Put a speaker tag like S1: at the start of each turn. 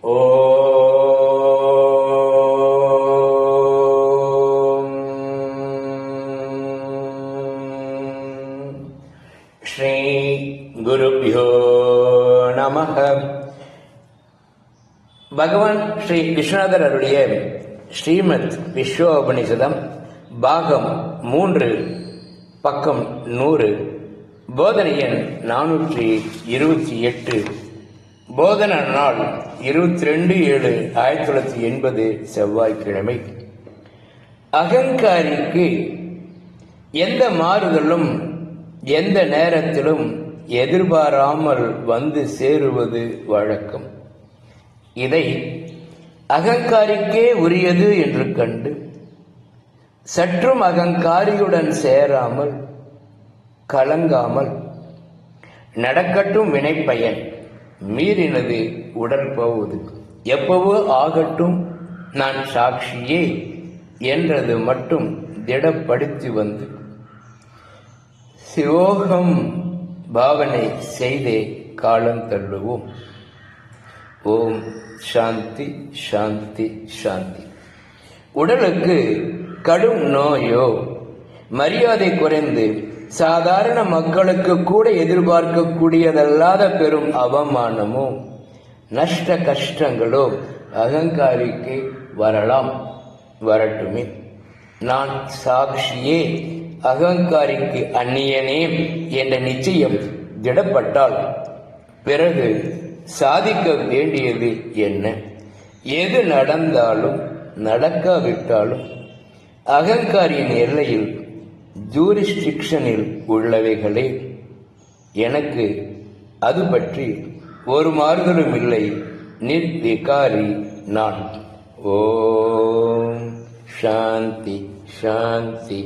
S1: ஓம் ஸ்ரீ குருப்யோ நமஹ. பகவான் ஸ்ரீ விஸ்வநாதர் அருளிய ஸ்ரீமத் விஸ்வோபனிஷதம் பாகம் 3 பக்கம் 100 போதனை எண் 428. போதன நாள் 22/7/1980 செவ்வாய்க்கிழமை. அகங்காரிக்கு எந்த மாறுதலும் எந்த நேரத்திலும் எதிர்பாராமல் வந்து சேருவது வழக்கம். இதை அகங்காரிக்கே உரியது என்று கண்டு சற்றும் அகங்காரியுடன் சேராமல் கலங்காமல் நடக்கட்டும் வினைப்பயன், மீறினது உடல் போவது, எப்பவோ ஆகட்டும் நான் சாட்சியே என்றது மட்டும் திடப்படுத்தி வந்து சிவோகம் பாவனை செய்தே காலம் தள்ளுவோம். ஓம் சாந்தி சாந்தி சாந்தி. உடலுக்கு கடும் நோயோ, மரியாதை குறைந்து சாதாரண மக்களுக்கு கூட எதிர்பார்க்கக்கூடியதல்லாத பெரும் அவமானமோ நஷ்ட கஷ்டங்களோ அகங்காரிக்கு வரலாம், வரட்டுமே. நான் சாட்சியே, அகங்காரிக்கு அந்நியனே என்ற நிச்சயம் திடப்பட்டால் பிறகு சாதிக்க வேண்டியது என்ன? எது நடந்தாலும் நடக்காவிட்டாலும் அகங்காரியின் எல்லையில் ஜூரிஸ்டிக்ஷனில் உள்ளவைகளே. எனக்கு அது பற்றி ஒரு மாறுதலும் இல்லை. நிர்விகாரி நான். ஓம் சாந்தி சாந்தி.